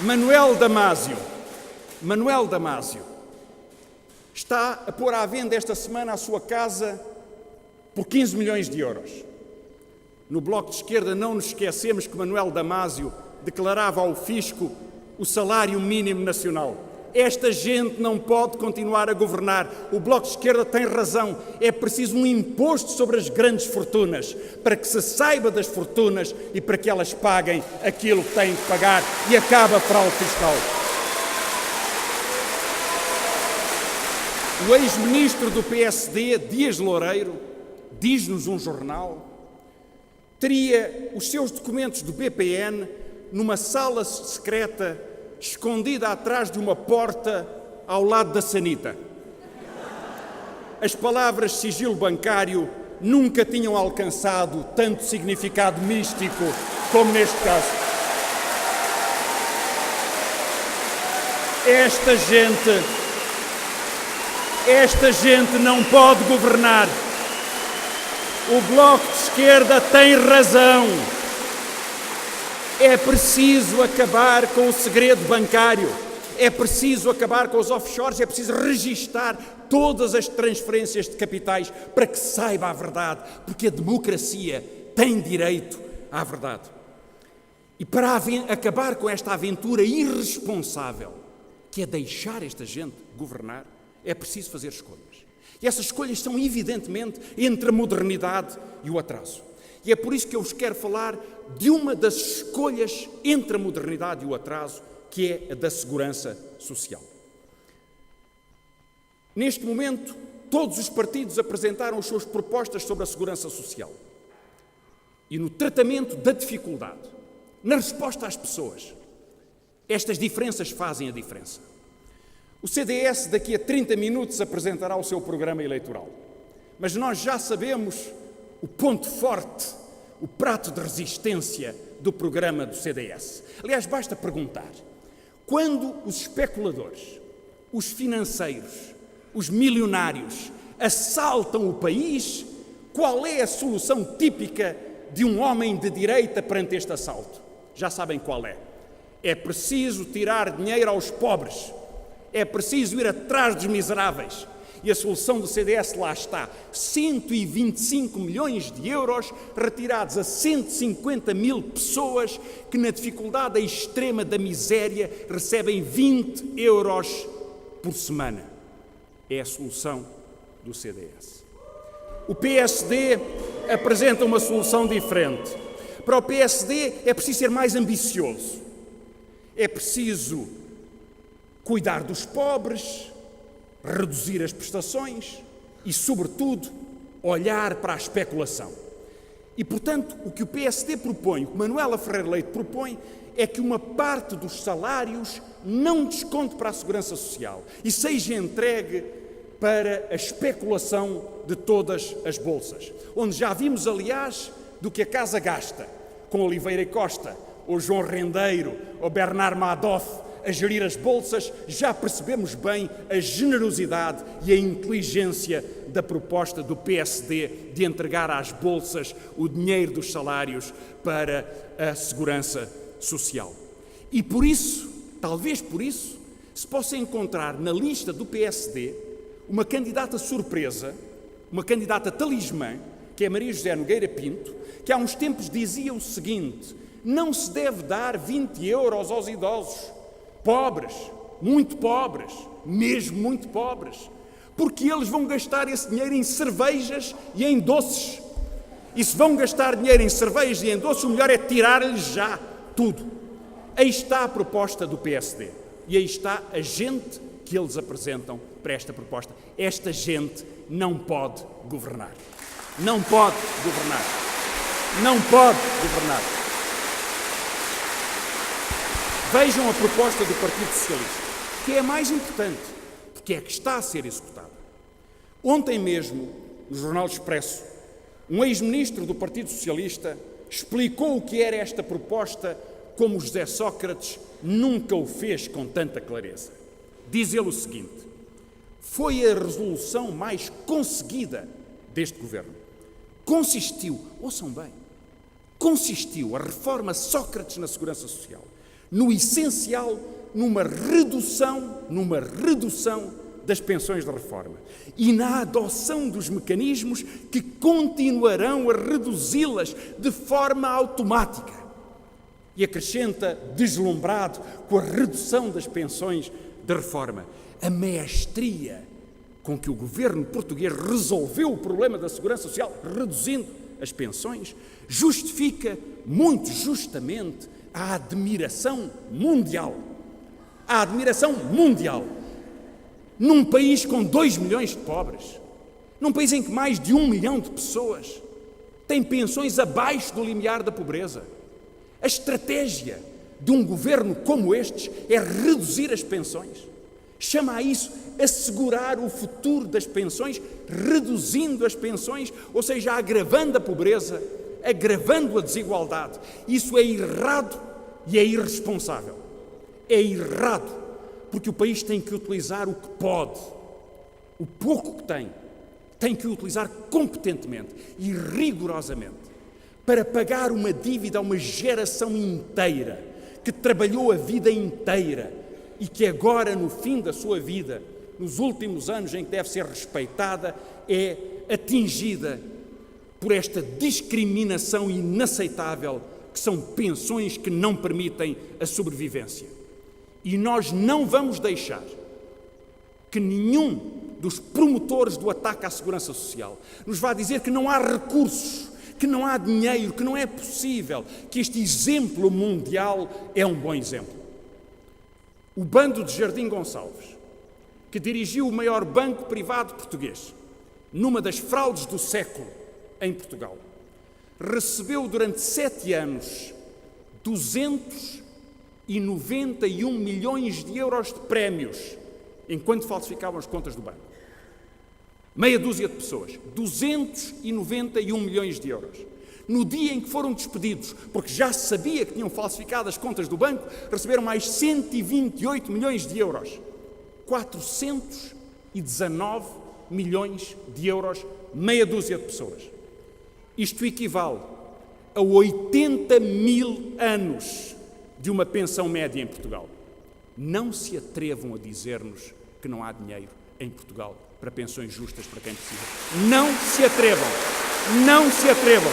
Manuel Damásio está a pôr à venda esta semana a sua casa por 15 milhões de euros. No Bloco de Esquerda não nos esquecemos que Manuel Damásio declarava ao fisco o salário mínimo nacional. Esta gente não pode continuar a governar. O Bloco de Esquerda tem razão. É preciso um imposto sobre as grandes fortunas, para que se saiba das fortunas e para que elas paguem aquilo que têm que pagar e acabe a fraude fiscal. O ex-ministro do PSD, Dias Loureiro, diz-nos um jornal, teria os seus documentos do BPN numa sala secreta, escondida atrás de uma porta ao lado da sanita. As palavras sigilo bancário nunca tinham alcançado tanto significado místico como neste caso. Esta gente não pode governar. O Bloco de Esquerda tem razão. É preciso acabar com o segredo bancário, é preciso acabar com os offshores, é preciso registar todas as transferências de capitais para que se saiba a verdade, porque a democracia tem direito à verdade. E para acabar com esta aventura irresponsável, que é deixar esta gente governar, é preciso fazer escolhas. E essas escolhas são, evidentemente, entre a modernidade e o atraso. E é por isso que eu vos quero falar de uma das escolhas entre a modernidade e o atraso, que é a da segurança social. Neste momento, todos os partidos apresentaram as suas propostas sobre a segurança social. E no tratamento da dificuldade, na resposta às pessoas, estas diferenças fazem a diferença. O CDS daqui a 30 minutos apresentará o seu programa eleitoral. Mas nós já sabemos o ponto forte, o prato de resistência do programa do CDS. Aliás, basta perguntar, quando os especuladores, os financeiros, os milionários assaltam o país, qual é a solução típica de um homem de direita perante este assalto? Já sabem qual é. É preciso tirar dinheiro aos pobres. É preciso ir atrás dos miseráveis. E a solução do CDS lá está. 125 milhões de euros retirados a 150 mil pessoas que, na dificuldade extrema da miséria, recebem 20 euros por semana. É a solução do CDS. O PSD apresenta uma solução diferente. Para o PSD é preciso ser mais ambicioso. É preciso cuidar dos pobres, reduzir as prestações e, sobretudo, olhar para a especulação. E, portanto, o que o PSD propõe, o que Manuela Ferreira Leite propõe, é que uma parte dos salários não desconte para a segurança social e seja entregue para a especulação de todas as bolsas. Onde já vimos, aliás, do que a Casa gasta, com Oliveira e Costa, ou João Rendeiro, ou Bernard Madoff, a gerir as bolsas, já percebemos bem a generosidade e a inteligência da proposta do PSD de entregar às bolsas o dinheiro dos salários para a segurança social. E por isso, talvez por isso, se possa encontrar na lista do PSD uma candidata surpresa, uma candidata talismã, que é Maria José Nogueira Pinto, que há uns tempos dizia o seguinte: não se deve dar 20 euros aos idosos, pobres, muito pobres, mesmo muito pobres, porque eles vão gastar esse dinheiro em cervejas e em doces. E se vão gastar dinheiro em cervejas e em doces, o melhor é tirar-lhes já tudo. Aí está a proposta do PSD. E aí está a gente que eles apresentam para esta proposta. Esta gente não pode governar. Não pode governar. Não pode governar. Vejam a proposta do Partido Socialista, que é a mais importante, porque é que está a ser executada. Ontem mesmo, no Jornal Expresso, um ex-ministro do Partido Socialista explicou o que era esta proposta como José Sócrates nunca o fez com tanta clareza. Diz ele o seguinte: foi a resolução mais conseguida deste governo. Consistiu, ouçam bem, consistiu a reforma Sócrates na Segurança Social no essencial, numa redução das pensões de reforma e na adoção dos mecanismos que continuarão a reduzi-las de forma automática. E acrescenta, deslumbrado com a redução das pensões de reforma, a maestria com que o governo português resolveu o problema da segurança social, reduzindo as pensões, justifica muito justamente a admiração mundial. A admiração mundial. Num país com 2 milhões de pobres, num país em que mais de 1 milhão de pessoas têm pensões abaixo do limiar da pobreza. A estratégia de um governo como este é reduzir as pensões. Chama a isso assegurar o futuro das pensões, reduzindo as pensões, ou seja, agravando a pobreza, agravando a desigualdade. Isso é errado e é irresponsável. É errado, porque o país tem que utilizar o que pode, o pouco que tem que utilizar competentemente e rigorosamente para pagar uma dívida a uma geração inteira que trabalhou a vida inteira e que agora, no fim da sua vida, nos últimos anos em que deve ser respeitada, é atingida por esta discriminação inaceitável que são pensões que não permitem a sobrevivência. E nós não vamos deixar que nenhum dos promotores do ataque à segurança social nos vá dizer que não há recursos, que não há dinheiro, que não é possível, que este exemplo mundial é um bom exemplo. O bando de Jardim Gonçalves, que dirigiu o maior banco privado português, numa das fraudes do século em Portugal, recebeu durante 7 anos 291 milhões de euros de prémios enquanto falsificavam as contas do banco. Meia dúzia de pessoas, 291 milhões de euros. No dia em que foram despedidos, porque já se sabia que tinham falsificado as contas do banco, receberam mais 128 milhões de euros. 419 milhões de euros, meia dúzia de pessoas. Isto equivale a 80 mil anos de uma pensão média em Portugal. Não se atrevam a dizer-nos que não há dinheiro em Portugal para pensões justas para quem precisa. Não se atrevam. Não se atrevam.